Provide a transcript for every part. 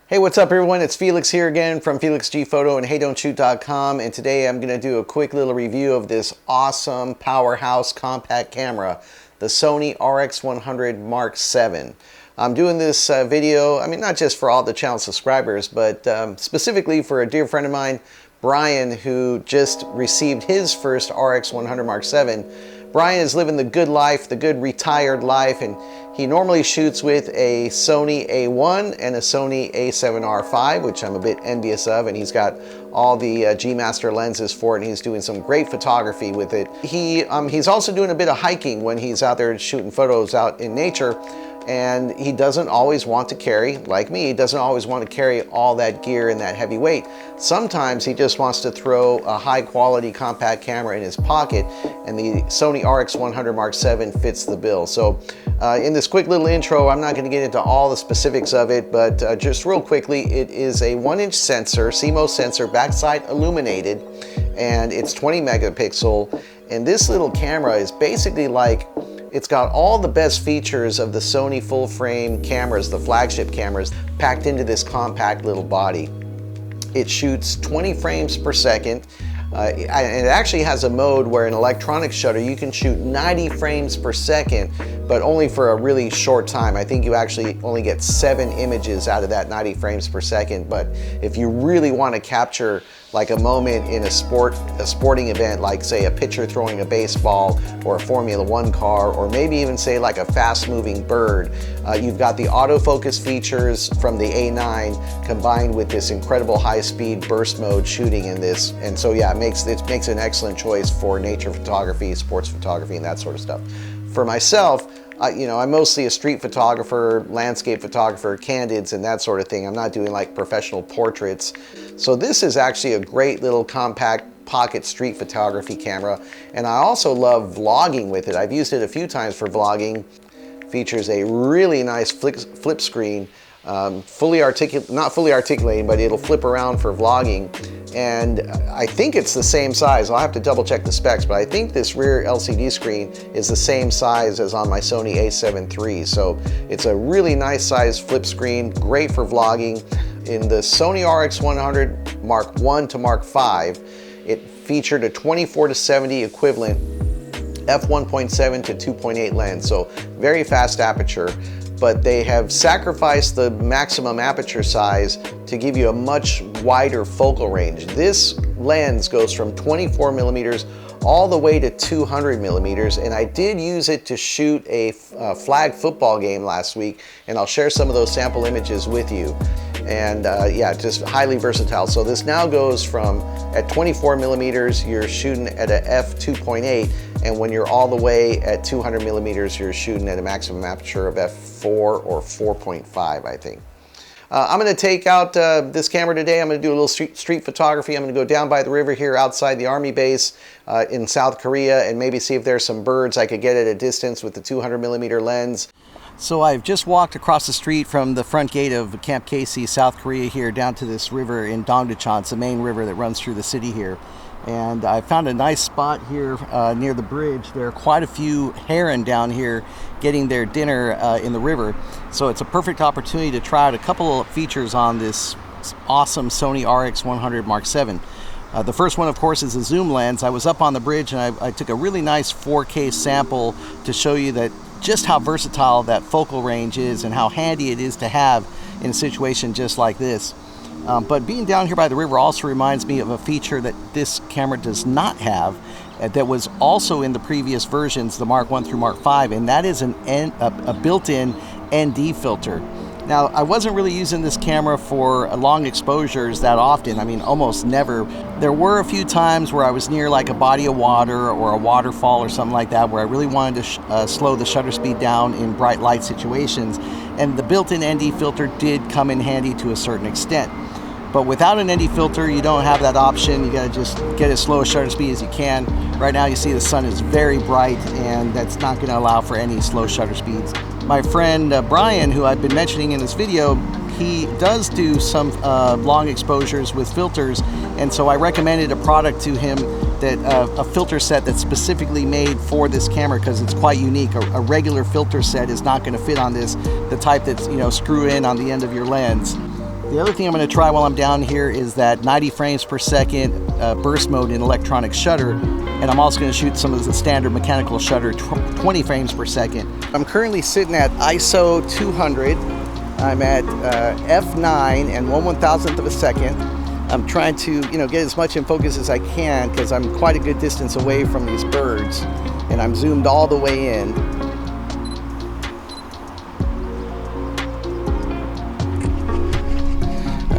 Hey, what's up everyone? It's Felix here again from FelixGPhoto and HeyDon'tShoot.com, and today I'm going to do a quick little review of this awesome powerhouse compact camera, the Sony RX100 VII. I'm doing this video, not just for all the channel subscribers, but specifically for a dear friend of mine, Brian, who just received his first RX100 VII. Brian is living the good life, the good retired life, and he normally shoots with a Sony A1 and a Sony A7R5, which I'm a bit envious of, and he's got all the G Master lenses for it, and he's doing some great photography with it. He's also doing a bit of hiking when he's out there shooting photos out in nature, and he doesn't always want to carry, like me, he doesn't always want to carry all that gear and that heavy weight. Sometimes he just wants to throw a high quality compact camera in his pocket, and the Sony RX100 VII fits the bill. So in this quick little intro, I'm not going to get into all the specifics of it, but just real quickly, it is a 1-inch sensor, CMOS sensor, backside illuminated, and it's 20 megapixel. And this little camera is basically like, it's got all the best features of the Sony full frame cameras, the flagship cameras, packed into this compact little body. It shoots 20 frames per second. And it actually has a mode where in electronic shutter you can shoot 90 frames per second, but only for a really short time. I think you actually only get 7 images out of that 90 frames per second. But if you really want to capture like a moment in a sporting event, like say a pitcher throwing a baseball or a Formula One car, or maybe even say like a fast moving bird, you've got the autofocus features from the A9 combined with this incredible high speed burst mode shooting in this. And so yeah, it makes an excellent choice for nature photography, sports photography, and that sort of stuff. For myself, I'm mostly a street photographer, landscape photographer, candids, and that sort of thing. I'm not doing like professional portraits. So this is actually a great little compact pocket street photography camera. And I also love vlogging with it. I've used it a few times for vlogging. Features a really nice flip screen, not fully articulating, but it'll flip around for vlogging. And I think it's the same size. I'll have to double check the specs, but I think this rear LCD screen is the same size as on my Sony A7 III. So it's a really nice size flip screen, great for vlogging. In the Sony RX100 Mark I to Mark V, it featured a 24-70 equivalent f1.7 to 2.8 lens, so very fast aperture. But they have sacrificed the maximum aperture size to give you a much wider focal range. This lens goes from 24 millimeters all the way to 200 millimeters, and I did use it to shoot a flag football game last week, and I'll share some of those sample images with you. And yeah, just highly versatile. So this now goes from, at 24 millimeters, you're shooting at a f2.8, and when you're all the way at 200 millimeters, you're shooting at a maximum aperture of f4 or 4.5, I think. I'm going to take out this camera today. I'm going to do a little street photography. I'm going to go down by the river here outside the Army base in South Korea and maybe see if there's some birds I could get at a distance with the 200 millimeter lens. So I've just walked across the street from the front gate of Camp Casey, South Korea here, down to this river in Dongdaecheon. It's the main river that runs through the city here. And I found a nice spot here near the bridge. There are quite a few heron down here getting their dinner in the river. So it's a perfect opportunity to try out a couple of features on this awesome Sony RX100 VII. The first one, of course, is a zoom lens. I was up on the bridge and I took a really nice 4K sample to show you that just how versatile that focal range is and how handy it is to have in a situation just like this. But being down here by the river also reminds me of a feature that this camera does not have, that was also in the previous versions, the Mark I through Mark V, and that is a built-in ND filter. Now, I wasn't really using this camera for long exposures that often, almost never. There were a few times where I was near like a body of water or a waterfall or something like that, where I really wanted to slow the shutter speed down in bright light situations, and the built-in ND filter did come in handy to a certain extent. But without an ND filter, you don't have that option. You gotta just get as slow a shutter speed as you can. Right now you see the sun is very bright, and that's not gonna allow for any slow shutter speeds. My friend Brian, who I've been mentioning in this video, he does do some long exposures with filters, and so I recommended a product to him, that a filter set that's specifically made for this camera, because it's quite unique. A regular filter set is not going to fit on this, the type that's, screw in on the end of your lens. The other thing I'm going to try while I'm down here is that 90 frames per second burst mode in electronic shutter, and I'm also going to shoot some of the standard mechanical shutter 20 frames per second. I'm currently sitting at ISO 200. I'm at f9 and 1/1000th of a second. I'm trying to, get as much in focus as I can because I'm quite a good distance away from these birds, and I'm zoomed all the way in.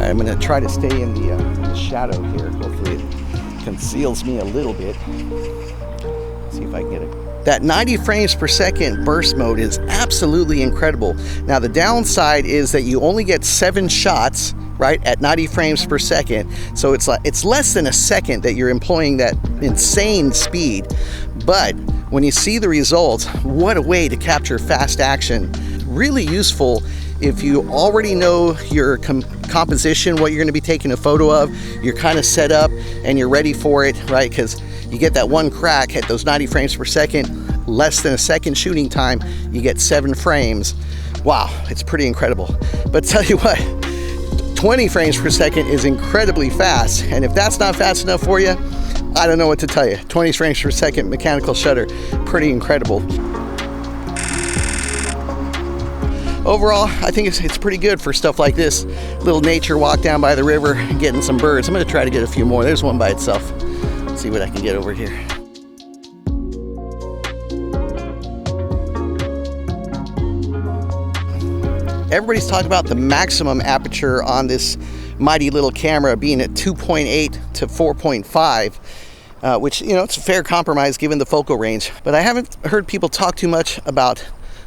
I'm going to try to stay in the shadow here. Hopefully it conceals me a little bit. Let's see if I can get it. That 90 frames per second burst mode is absolutely incredible. Now the downside is that you only get 7 shots, right, at 90 frames per second. So it's less than a second that you're employing that insane speed. But when you see the results, what a way to capture fast action. Really useful if you already know your composition, what you're going to be taking a photo of, you're kind of set up and you're ready for it, right? Because you get that one crack at those 90 frames per second, less than a second shooting time, you get 7 frames. Wow, it's pretty incredible. But tell you what, 20 frames per second is incredibly fast. And if that's not fast enough for you, I don't know what to tell you. 20 frames per second mechanical shutter, pretty incredible. Overall, I think it's pretty good for stuff like this. Little nature walk down by the river, getting some birds. I'm gonna try to get a few more. There's one by itself. Let's see what I can get over here. Everybody's talking about the maximum aperture on this mighty little camera being at 2.8 to 4.5, which, it's a fair compromise given the focal range. But I haven't heard people talk too much about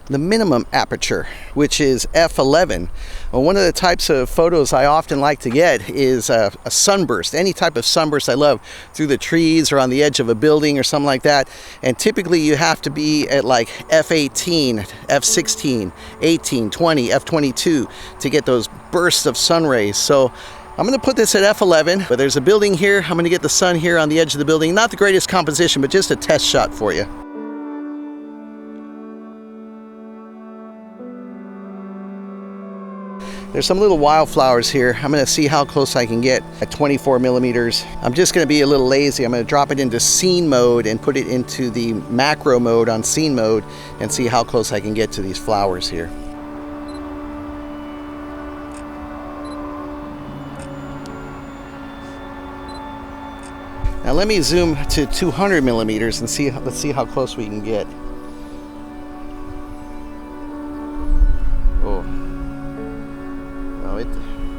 the minimum aperture, which is f11. Well, one of the types of photos I often like to get is a sunburst, any type of sunburst I love, through the trees or on the edge of a building or something like that. And typically you have to be at like f18, f16, 18, 20, f22 to get those bursts of sun rays. So I'm going to put this at f11, but there's a building here. I'm going to get the sun here on the edge of the building. Not the greatest composition, but just a test shot for you. There's some little wildflowers here. I'm gonna see how close I can get at 24 millimeters. I'm just gonna be a little lazy. I'm gonna drop it into scene mode and put it into the macro mode on scene mode and see how close I can get to these flowers here. Now let me zoom to 200 millimeters and see. Let's see how close we can get. Oh.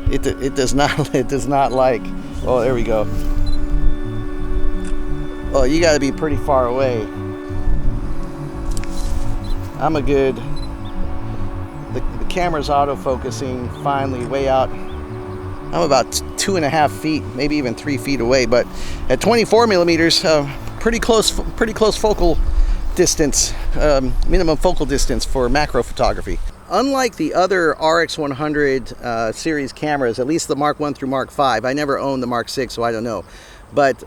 It does not like. Oh, there we go. Oh, you got to be pretty far away. I'm a good. The camera's autofocusing finally way out. I'm about 2.5 feet, maybe even 3 feet away. But at 24 millimeters, pretty close focal distance, minimum focal distance for macro photography. Unlike the other RX100 series cameras, at least the Mark 1 through Mark 5, I never owned the Mark 6, so I don't know. But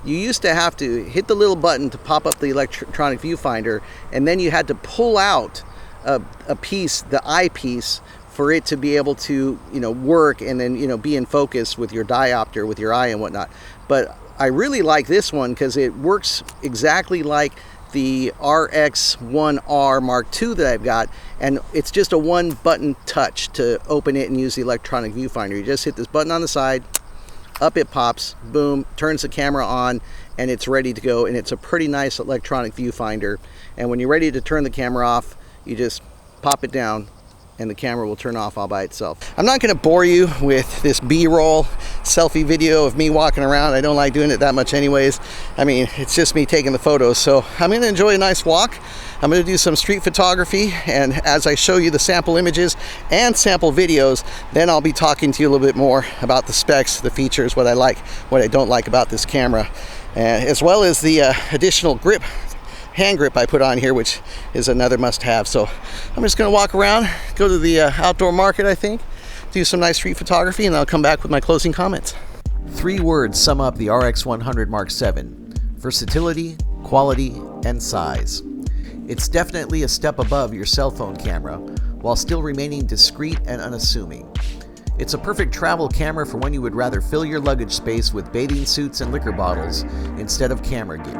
you used to have to hit the little button to pop up the electronic viewfinder, and then you had to pull out a piece, the eyepiece, for it to be able to, work and then, be in focus with your diopter, with your eye and whatnot. But I really like this one because it works exactly like the RX1R Mark II that I've got, and it's just a one button touch to open it and use the electronic viewfinder. You just hit this button on the side, up it pops, boom, turns the camera on, and it's ready to go. And it's a pretty nice electronic viewfinder. And when you're ready to turn the camera off, you just pop it down and the camera will turn off all by itself. I'm not going to bore you with this B-roll selfie video of me walking around. I don't like doing it that much anyways. I mean, it's just me taking the photos. So I'm going to enjoy a nice walk. I'm going to do some street photography, and as I show you the sample images and sample videos, then I'll be talking to you a little bit more about the specs, the features, what I like, what I don't like about this camera, as well as the additional grip, hand grip I put on here, which is another must-have. So I'm just going to walk around, go to the outdoor market, I think, do some nice street photography, and I'll come back with my closing comments. 3 words sum up the RX100 Mark VII: versatility, quality, and size. It's definitely a step above your cell phone camera, while still remaining discreet and unassuming. It's a perfect travel camera for when you would rather fill your luggage space with bathing suits and liquor bottles instead of camera gear.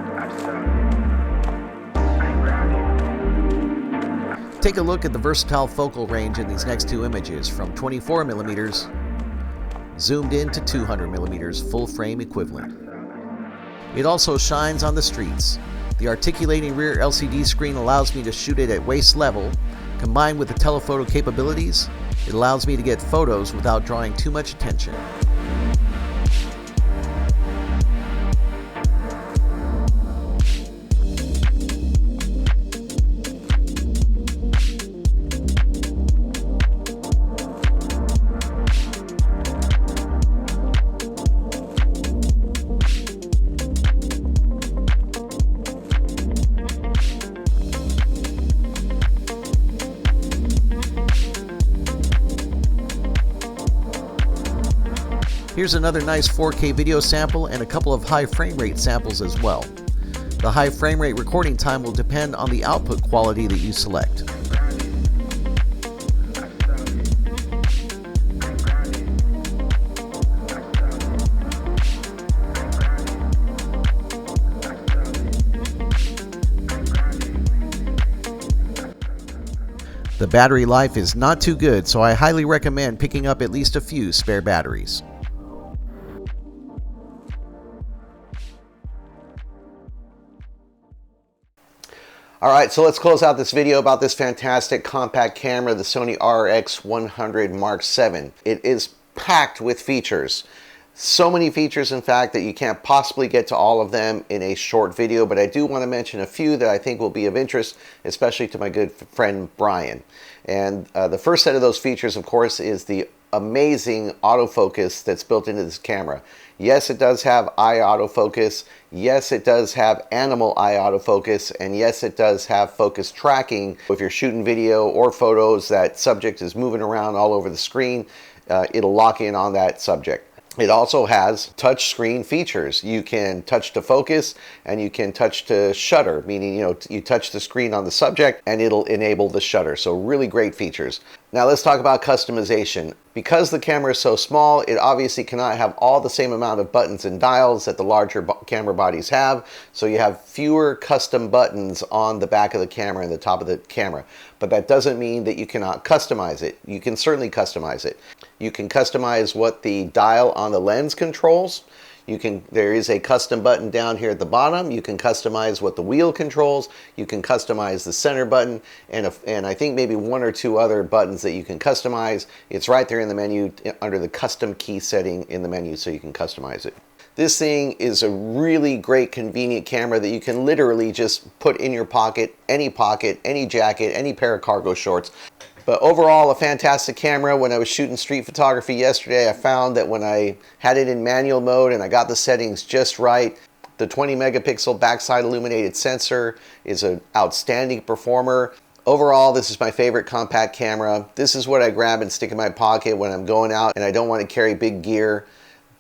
Take a look at the versatile focal range in these next two images from 24mm zoomed in to 200mm full frame equivalent. It also shines on the streets. The articulating rear LCD screen allows me to shoot it at waist level. Combined with the telephoto capabilities, it allows me to get photos without drawing too much attention. Here's another nice 4K video sample and a couple of high frame rate samples as well. The high frame rate recording time will depend on the output quality that you select. The battery life is not too good, so I highly recommend picking up at least a few spare batteries. All right, so let's close out this video about this fantastic compact camera, the Sony RX100 VII. It is packed with features. So many features, in fact, that you can't possibly get to all of them in a short video, but I do want to mention a few that I think will be of interest, especially to my good friend Brian. And the first set of those features, of course, is the amazing autofocus that's built into this camera. Yes, it does have eye autofocus. Yes, it does have animal eye autofocus. And yes, it does have focus tracking. If you're shooting video or photos, that subject is moving around all over the screen, it'll lock in on that subject. It also has touch screen features. You can touch to focus and you can touch to shutter, meaning, you touch the screen on the subject and it'll enable the shutter. So really great features. Now let's talk about customization. Because the camera is so small, it obviously cannot have all the same amount of buttons and dials that the larger camera bodies have. So you have fewer custom buttons on the back of the camera and the top of the camera. But that doesn't mean that you cannot customize it. You can certainly customize it. You can customize what the dial on the lens controls. There is a custom button down here at the bottom. You can customize what the wheel controls. You can customize the center button and I think maybe one or two other buttons that you can customize. It's right there in the menu under the custom key setting in the menu, so you can customize it. This thing is a really great convenient camera that you can literally just put in your pocket, any jacket, any pair of cargo shorts. But overall, a fantastic camera. When I was shooting street photography yesterday, I found that when I had it in manual mode and I got the settings just right, the 20 megapixel backside illuminated sensor is an outstanding performer. Overall, this is my favorite compact camera. This is what I grab and stick in my pocket when I'm going out and I don't want to carry big gear,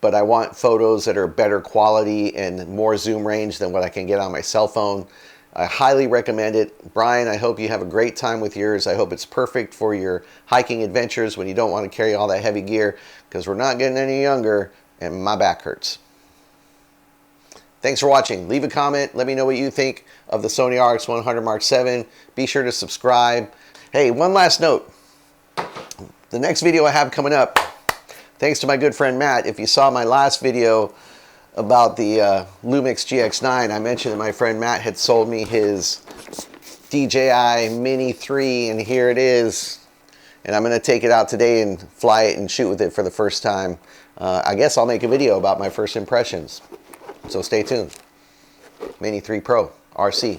but I want photos that are better quality and more zoom range than what I can get on my cell phone. I highly recommend it. Brian, I hope you have a great time with yours. I hope it's perfect for your hiking adventures when you don't want to carry all that heavy gear, because we're not getting any younger and my back hurts. Thanks for watching. Leave a comment. Let me know what you think of the Sony RX100 VII. Be sure to subscribe. Hey, one last note. The next video I have coming up, thanks to my good friend Matt, if you saw my last video about the Lumix GX9, I mentioned that my friend Matt had sold me his DJI Mini 3, and here it is. And I'm going to take it out today and fly it and shoot with it for the first time. I guess I'll make a video about my first impressions. So stay tuned. Mini 3 Pro RC.